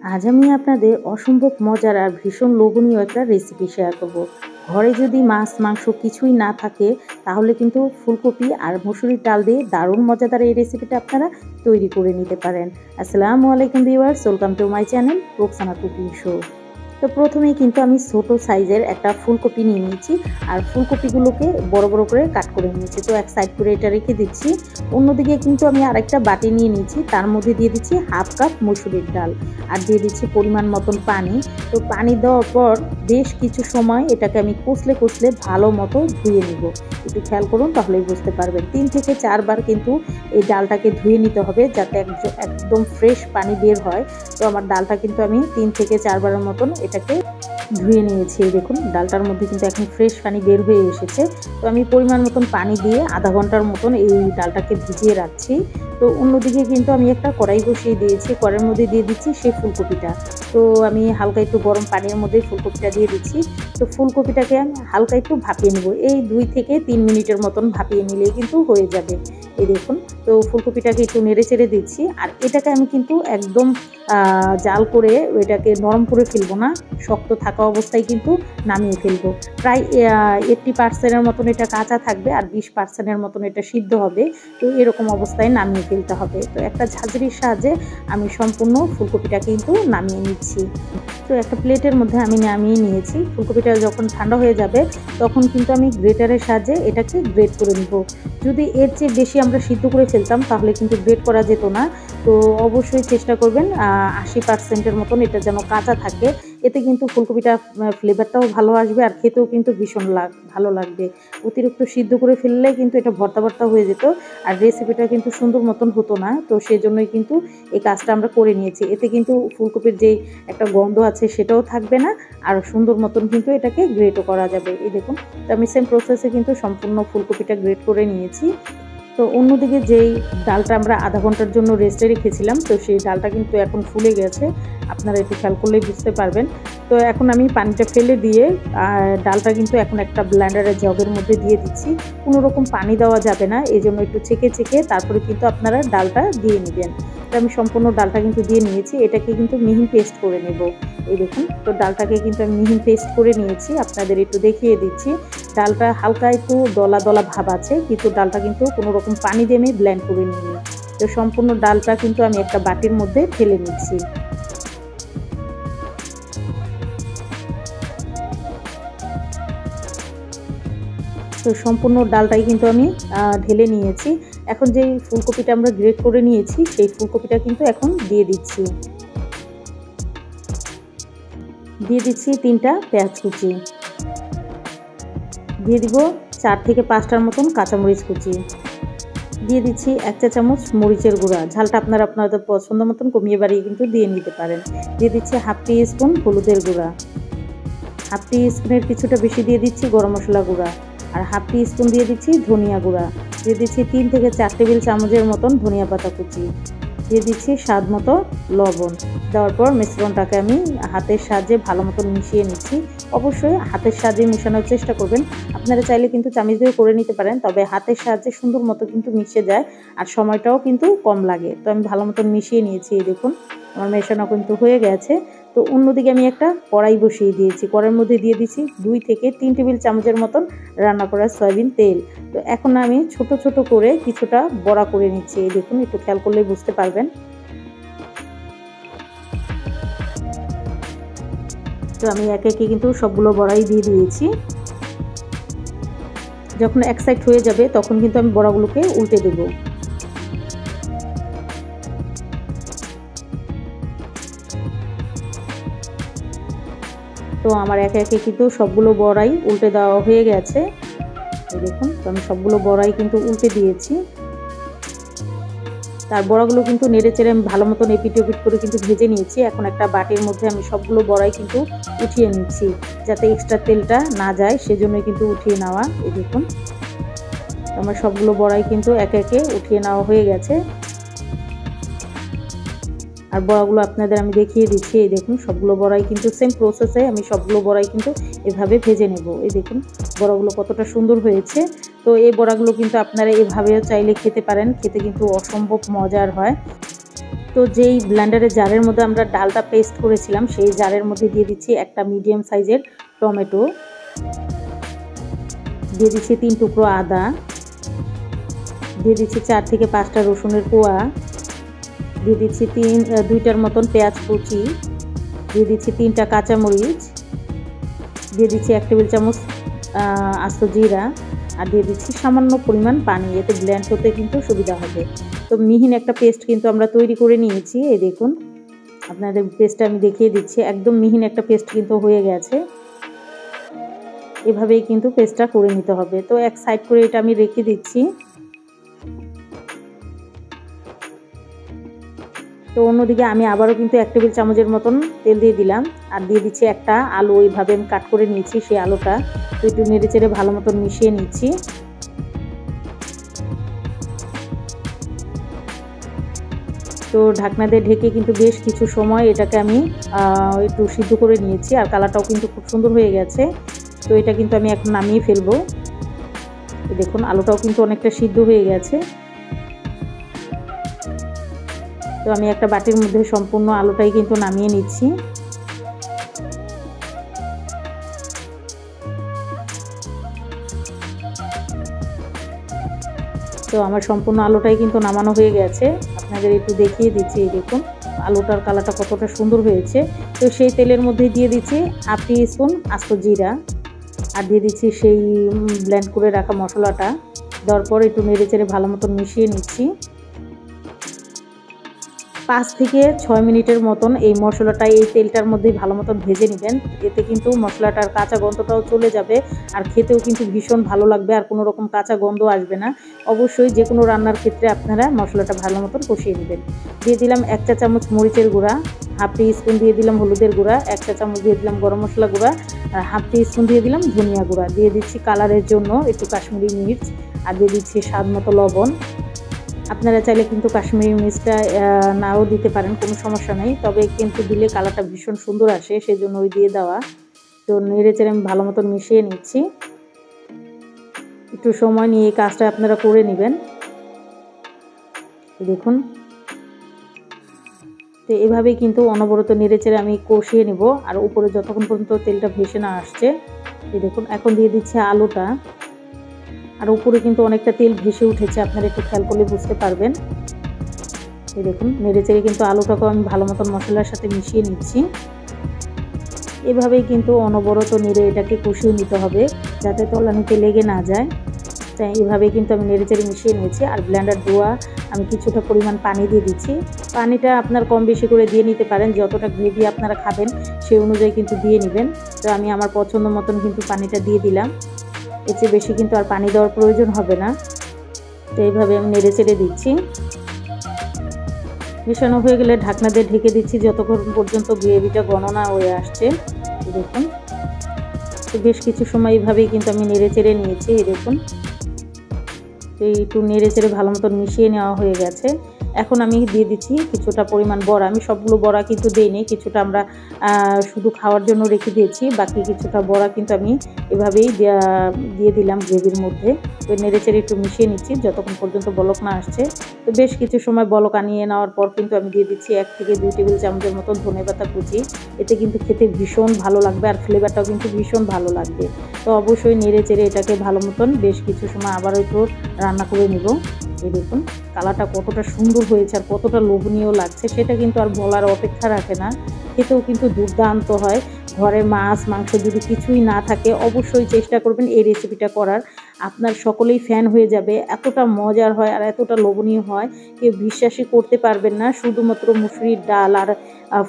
আজ আমি আপনাদের অসম্ভব মজার আর ভীষণ লোভনীয় একটা রেসিপি শেয়ার করব। ঘরে যদি মাছ মাংস কিছুই না থাকে তাহলে কিন্তু ফুলকপি আর মসুরির ডাল দিয়ে দারুণ মজাদার এই রেসিপিটা আপনারা তৈরি করে নিতে পারেন। আসসালামু আলাইকুম viewers, welcome to my channel Roksana cooking show. তো প্রথমেই কিন্তু আমি ছোট সাইজের একটা ফুলকপি নিয়ে নিয়েছি আর ফুলকপিগুলোকে বড় বড় করে কাট করে নিয়েছি। তো এক সাইড করে এটা রেখে দিচ্ছি। অন্যদিকে কিন্তু আমি আরেকটা বাটি নিয়ে নিয়েছি, তার মধ্যে দিয়ে দিচ্ছি হাফ কাপ মসুরির ডাল আর দিয়ে দিচ্ছি পরিমাণ মতন পানি। তো পানি দেওয়ার পর বেশ কিছু সময় এটাকে আমি কষলে কষলে ভালো মতো ধুয়ে নিব। একটু খেয়াল করুন তাহলেই বুঝতে পারবেন। 3 থেকে 4 বার কিন্তু এই ডালটাকে ধুয়ে নিতে হবে যাতে একদম ফ্রেশ পানি বের হয়। তো আমার ডালটা কিন্তু আমি 3 থেকে 4 বারের মতন এটাকে ধুয়ে নিয়েছি। দেখুন ডালটার মধ্যে কিন্তু এখন ফ্রেশ পানি বের হয়ে এসেছে। তো আমি পরিমাণ মতন পানি দিয়ে আধা ঘন্টার মতন এই ডালটাকে ভিজিয়ে রাখছি। তো অন্যদিকে কিন্তু আমি একটা কড়াই বসিয়ে দিয়েছি, কড়াইয়ের মধ্যে দিয়ে দিচ্ছি সেই ফুলকপিটা। তো আমি হালকা একটু গরম পানির মধ্যে ফুলকপিটা দিয়ে দিচ্ছি। তো ফুলকপিটাকে আমি হালকা একটু ভাপিয়ে নেব, এই 2 থেকে 3 মিনিটের মতন ভাপিয়ে নিলেই কিন্তু হয়ে যাবে। এই দেখুন, তো ফুলকপিটাকে একটু নেড়ে চেড়ে দিচ্ছি। আর এটাকে আমি কিন্তু একদম জাল করে এটাকে নরম করে ফেলবো না, শক্ত থাকা অবস্থায় কিন্তু নামিয়ে ফেলবো। প্রায় 80% মতন এটা কাঁচা থাকবে আর 20% মতন এটা সিদ্ধ হবে। তো এরকম অবস্থায় নামিয়ে ফেলতে হবে। তো একটা ঝাঁঝরির সাহায্যে আমি সম্পূর্ণ ফুলকপিটা কিন্তু নামিয়ে নিচ্ছি। তো একটা প্লেটের মধ্যে আমি নামিয়ে নিয়েছি। ফুলকপিটা যখন ঠান্ডা হয়ে যাবে তখন কিন্তু আমি গ্রেটারের সাহায্যে এটাকে গ্রেট করে নিব। যদি এর চেয়ে বেশি আমরা সিদ্ধ করে ফেলতাম তাহলে কিন্তু গ্রেট করা যেত না। তো অবশ্যই চেষ্টা করবেন 80%-এর মতন এটা যেন কাঁচা থাকে। এতে কিন্তু ফুলকপিটা ফ্লেভারটাও ভালো আসবে আর খেতেও কিন্তু ভীষণ ভালো লাগবে। অতিরিক্ত সিদ্ধ করে ফেললে কিন্তু এটা ভর্তা ভর্তা হয়ে যেত আর রেসিপিটা কিন্তু সুন্দর মতন হতো না। তো সেজন্যই কিন্তু এই কাজটা আমরা করে নিয়েছি। এতে কিন্তু ফুলকপির যেই একটা গন্ধ আছে সেটাও থাকবে না আর সুন্দর মতন কিন্তু এটাকে গ্রেটও করা যাবে। এই দেখুন, তো আমি সেম প্রসেসে কিন্তু সম্পূর্ণ ফুলকপিটা গ্রেট করে নিয়েছি। তো অন্যদিকে যেই ডালটা আমরা আধা ঘন্টার জন্য রেস্টে রেখেছিলাম, তো সেই ডালটা কিন্তু এখন ফুলে গেছে, আপনারা একটু খেয়াল করলেই বুঝতে পারবেন। তো এখন আমি পানিটা ফেলে দিয়ে ডালটা কিন্তু এখন একটা ব্লেন্ডারের জগের মধ্যে দিয়ে দিচ্ছি। কোনো রকম পানি দেওয়া যাবে না, এই জন্য একটু ছেঁকে ছেঁকে তারপরে কিন্তু আপনারা ডালটা দিয়ে নেবেন। তো আমি সম্পূর্ণ ডালটা কিন্তু দিয়ে নিয়েছি, এটাকে কিন্তু মিহি পেস্ট করে নেব। এই দেখুন, তো ডালটাকে কিন্তু আমি মিহি পেস্ট করে নিয়েছি, আপনাদের একটু দেখিয়ে দিচ্ছি। ডালটা হালকা একটু দলা দলা ভাব আছে, কিন্তু ডালটা কিন্তু কোনো রকম পানি দিয়ে আমি ব্লেন্ড করে নিইনি। তো সম্পূর্ণ ডালটা কিন্তু আমি একটা বাটির মধ্যে ঢেলে নিচ্ছি। তো সম্পূর্ণ ডালটাই কিন্তু আমি ঢেলে নিয়েছি। এখন যেই ফুলকপিটা আমরা গ্রেট করে নিয়েছি সেই ফুলকপিটা কিন্তু এখন দিয়ে দিচ্ছি। দিয়ে দিচ্ছি 3টা পেঁয়াজ কুচি, দিয়ে দিব 4 থেকে 5টার মতন কাঁচামরিচ কুচি, দিয়ে দিচ্ছি 1 চা চামচ মরিচের গুঁড়া, ঝালটা আপনারা আপনাদের পছন্দ মতন কমিয়ে বাড়িয়ে কিন্তু দিয়ে নিতে পারেন। দিয়ে দিচ্ছি হাফ টি স্পুন হলুদের গুঁড়া, হাফ টি স্পুনের কিছুটা বেশি দিয়ে দিচ্ছি গরম মশলা গুঁড়া, আর হাফ টি স্পুন দিয়ে দিচ্ছি ধনিয়া গুঁড়া, দিয়ে দিচ্ছি 3 থেকে 4 টেবিল চামচের মতন ধনিয়া পাতা কুচি, দিয়ে দিচ্ছি স্বাদ মতো লবণ। দেওয়ার পর মিশ্রণটাকে আমি হাতের সাহায্যে ভালো মতন মিশিয়ে নিচ্ছি। অবশ্যই হাতের সাহায্যে মেশানোর চেষ্টা করবেন, আপনারা চাইলে কিন্তু চামচ দিয়ে করে নিতে পারেন, তবে হাতের সাহায্যে সুন্দর মতো কিন্তু মিশে যায় আর সময়টাও কিন্তু কম লাগে। তো আমি ভালো মতন মিশিয়ে নিয়েছি। এই দেখুন আমার মেশানো কিন্তু হয়ে গেছে। তো অন্যদিকে আমি একটা কড়াই বসিয়ে দিয়েছি, কড়াইয়ের মধ্যে দিয়ে দিচ্ছি 2 থেকে 3 টেবিল চামচের মতন রান্না করা সয়াবিন তেল। তো এখন আমি ছোট ছোট করে কিছুটা বড়া করে নিচ্ছি। এই দেখুন, একটু খেয়াল করলেই বুঝতে পারবেন। তো আমি একে একে কিন্তু সবগুলো বড়াই দিয়ে দিয়েছি। যখন এক সাইড হয়ে যাবে তখন কিন্তু আমি বড়াগুলোকে উল্টে দেব। তো আমার একে একে কিন্তু সবগুলো বড়াই উল্টে দেওয়া হয়ে গেছে। এই দেখুন, তো আমি সবগুলো বড়াই কিন্তু উল্টে দিয়েছি। তার বড়াগুলো কিন্তু নেড়ে চেড়ে আমি ভালো মতন এপিট ওপিট করে কিন্তু ভেজে নিয়েছি। এখন একটা বাটির মধ্যে আমি সবগুলো বড়াই কিন্তু উঠিয়ে নিচ্ছি, যাতে এক্সট্রা তেলটা না যায় সেজন্যই কিন্তু উঠিয়ে নেওয়া। এই দেখুন, আমার সবগুলো বড়াই কিন্তু একে একে উঠিয়ে নেওয়া হয়ে গেছে। আর বড়াগুলো আপনাদের আমি দেখিয়ে দিচ্ছি। এই দেখুন, সবগুলো বড়াই কিন্তু সেম প্রসেসে আমি সবগুলো বড়াই কিন্তু এভাবে ভেজে নেব। এই দেখুন বড়াগুলো কতটা সুন্দর হয়েছে। তো এই বড়াগুলো কিন্তু আপনারা এভাবেও চাইলে খেতে পারেন, খেতে কিন্তু অসম্ভব মজার হয়। তো যেই ব্লেন্ডারের জারের মধ্যে আমরা ডালটা পেস্ট করেছিলাম সেই জারের মধ্যে দিয়ে দিচ্ছি একটা মিডিয়াম সাইজের টমেটো, দিয়ে দিচ্ছি 3 টুকরো আদা, দিয়ে দিচ্ছি 4 থেকে 5টা রসুনের কোয়া, দিয়ে দিচ্ছি 2টার মতন পেঁয়াজ কুচি, দিয়ে দিচ্ছি 3টা কাঁচামরিচ, দিয়ে দিচ্ছি 1 টেবিল চামচ আস্ত জিরা, আর দিয়ে দিচ্ছি সামান্য পরিমাণ পানি, এতে ব্লেন্ড করতে কিন্তু সুবিধা হবে। তো মিহিন একটা পেস্ট কিন্তু আমরা তৈরি করে নিয়েছি। এই দেখুন, আপনাদের পেস্টটা আমি দেখিয়ে দিচ্ছি, একদম মিহিন একটা পেস্ট কিন্তু হয়ে গেছে। এভাবেই কিন্তু পেস্টটা করে নিতে হবে। তো এক সাইড করে এটা আমি রেখে দিচ্ছি। তো অন্যদিকে আমি আবারও কিন্তু 1 টেবিল চামচের মতন তেল দিয়ে দিলাম, আর দিয়ে দিচ্ছি একটা আলু, এইভাবে আমি কাট করে নিয়েছি সেই আলুটা। তো একটু নেড়ে চেড়ে ভালো মতন মিশিয়ে নিচ্ছি। তো ঢাকনা দিয়ে ঢেকে কিন্তু বেশ কিছু সময় এটাকে আমি একটু সিদ্ধ করে নিয়েছি, আর কালারটাও কিন্তু খুব সুন্দর হয়ে গেছে। তো এটা কিন্তু আমি এখন নামিয়ে ফেলবো। দেখুন আলুটাও কিন্তু অনেকটা সিদ্ধ হয়ে গেছে। তো আমি একটা বাটির মধ্যে সম্পূর্ণ আলুটাই কিন্তু নামিয়ে নিচ্ছি। তো আমার সম্পূর্ণ আলুটাই কিন্তু নামানো হয়ে গেছে, আপনাদের একটু দেখিয়ে দিচ্ছি। এই দেখুন আলুটার কালারটা কতটা সুন্দর হয়েছে। তো সেই তেলের মধ্যে দিয়ে দিচ্ছি 1/2 টিস্পুন আস্ত জিরা, আর দিয়ে দিচ্ছি সেই ব্লেন্ড করে রাখা মশলাটা। দেওয়ার পর একটু নেড়ে চেড়ে ভালো মতন মিশিয়ে নিচ্ছি। 5 থেকে 6 মিনিটের মতন এই মশলাটা এই তেলটার মধ্যেই ভালো মতন ভেজে নেবেন। এতে কিন্তু মশলাটার কাঁচা গন্ধটাও চলে যাবে, আর খেতেও কিন্তু ভীষণ ভালো লাগবে, আর কোনো রকম কাঁচা গন্ধ আসবে না। অবশ্যই যে কোনো রান্নার ক্ষেত্রে আপনারা মশলাটা ভালো মতন কষিয়ে নেবেন। দিয়ে দিলাম 1 চা চামচ মরিচের গুঁড়া, 1/2 টিস্পুন দিয়ে দিলাম হলুদের গুঁড়া, 1 চা চামচ দিয়ে দিলাম গরম মশলা গুঁড়া, আর 1/2 টিস্পুন দিয়ে দিলাম ধনিয়া গুঁড়া, দিয়ে দিচ্ছি কালারের জন্য একটু কাশ্মীরি মির্চ, আর দিয়ে দিচ্ছি স্বাদ মতো লবণ। আপনারা চাইলে কিন্তু কাশ্মীরি মির্চটা নাও দিতে পারেন, কোনো সমস্যা নেই, তবে কিন্তু দিলে কালারটা ভীষণ সুন্দর আসে, সেই জন্য ওই দিয়ে দেওয়া। তো নেড়ে চেড়ে আমি ভালো মতন মিশিয়ে নিচ্ছি। একটু সময় নিয়ে এই কাজটা আপনারা করে নেবেন। দেখুন, তো এভাবেই কিন্তু অনবরত নেড়ে চেড়ে আমি কষিয়ে নেব, আর উপরে যতক্ষণ পর্যন্ত তেলটা ভেসে না আসছে। এই দেখুন এখন দিয়ে দিচ্ছি আলুটা, আর উপরে কিন্তু অনেকটা তেল ভেসে উঠেছে, আপনারা একটু খেয়াল করলে বুঝতে পারবেন। এই দেখুন নেড়ে চেড়ে কিন্তু আলুটাকেও আমি ভালো মতন মশলার সাথে মিশিয়ে নিচ্ছি। এভাবেই কিন্তু অনবরত নেড়ে এটাকে কষিয়ে নিতে হবে, যাতে তলানিতে লেগে না যায়। তাই এভাবেই কিন্তু আমি নেড়ে চেড়ে মিশিয়ে নিয়েছি। আর ব্লেন্ডার ধোয়া আমি কিছুটা পরিমাণ পানি দিয়ে দিচ্ছি। পানিটা আপনার কম বেশি করে দিয়ে নিতে পারেন, যতটা গ্রেভি আপনারা খাবেন সেই অনুযায়ী কিন্তু দিয়ে নেবেন। তো আমি আমার পছন্দ মতন কিন্তু পানিটা দিয়ে দিলাম, এর চেয়ে বেশি কিন্তু আর পানি দেওয়ার প্রয়োজন হবে না। তো এইভাবে আমি নেড়ে চেড়ে দিচ্ছি। মেশানো হয়ে গেলে ঢাকনা দিয়ে ঢেকে দিচ্ছি যতক্ষণ পর্যন্ত গ্রেভিটা গণনা হয়ে আসছে। দেখুন, তো বেশ কিছু সময় এইভাবেই কিন্তু আমি নেড়ে চেড়ে নিয়েছি। এই দেখুন, তো একটু নেড়ে চেড়ে ভালো মতন মিশিয়ে নেওয়া হয়ে গেছে। এখন আমি দিয়ে দিচ্ছি কিছুটা পরিমাণ বড়া। আমি সবগুলো বড়া কিন্তু দিইনি, কিছুটা আমরা শুধু খাওয়ার জন্য রেখে দিয়েছি, বাকি কিছুটা বড়া কিন্তু আমি এভাবেই দিয়ে দিলাম গ্রেভির মধ্যে। তো নেড়ে চেড়ে একটু মিশিয়ে নিচ্ছি যতক্ষণ পর্যন্ত বলক না আসছে। তো বেশ কিছু সময় বলক আনিয়ে নেওয়ার পর কিন্তু আমি দিয়ে দিচ্ছি 1 থেকে 2 টেবিল চামচের মতো ধনেপাতা কুচি। এতে কিন্তু খেতে ভীষণ ভালো লাগবে, আর ফ্লেভারটাও কিন্তু ভীষণ ভালো লাগবে। তো অবশ্যই নেড়ে চেড়ে এটাকে ভালো মতন বেশ কিছু সময় আবারও একটু রান্না করে নিব। এই দেখুন কালারটা কতটা সুন্দর হয়েছে আর কতটা লোভনীয় লাগছে, সেটা কিন্তু আর বলার অপেক্ষা রাখে না। খেতেও কিন্তু দুর্দান্ত হয়। ঘরে মাছ মাংস যদি কিছুই না থাকে অবশ্যই চেষ্টা করবেন এই রেসিপিটা করার, আপনার সকলেই ফ্যান হয়ে যাবে। এতটা মজার হয় আর এতটা লোভনীয় হয়, কেউ বিশ্বাসই করতে পারবেন না। শুধুমাত্র মুসুরির ডাল আর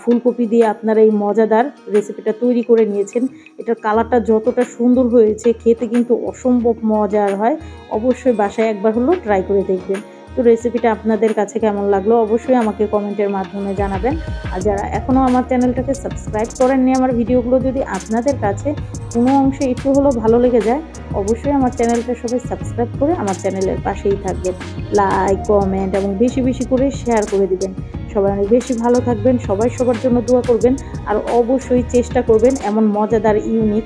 ফুলকপি দিয়ে আপনারা এই মজাদার রেসিপিটা তৈরি করে নিয়েছেন। এটার কালারটা যতটা সুন্দর হয়েছে, খেতে কিন্তু অসম্ভব মজার হয়। অবশ্যই বাসায় একবার হলেও ট্রাই করে দেখবেন। তো রেসিপিটা আপনাদের কাছে কেমন লাগলো অবশ্যই আমাকে কমেন্টের মাধ্যমে জানাবেন। আর যারা এখনও আমার চ্যানেলটাকে সাবস্ক্রাইব করেননি, আমার ভিডিওগুলো যদি আপনাদের কাছে কোনো অংশে একটু হলেও ভালো লেগে যায়, অবশ্যই আমার চ্যানেলটা সবাই সাবস্ক্রাইব করে আমার চ্যানেলের পাশেই থাকবেন। লাইক কমেন্ট এবং বেশি বেশি করে শেয়ার করে দিবেন। সবাই অনেক বেশি ভালো থাকবেন, সবাই সবার জন্য দোয়া করবেন আর অবশ্যই চেষ্টা করবেন এমন মজাদার ইউনিক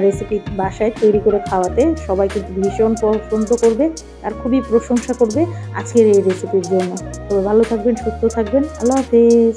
রেসিপি বাসায় তৈরি করে খাওয়াতে। সবাই কিন্তু ভীষণ পছন্দ করবে আর খুবই প্রশংসা করবে আজকের এই রেসিপির জন্য। তবে ভালো থাকবেন, সুস্থ থাকবেন। আল্লাহ হাফেজ।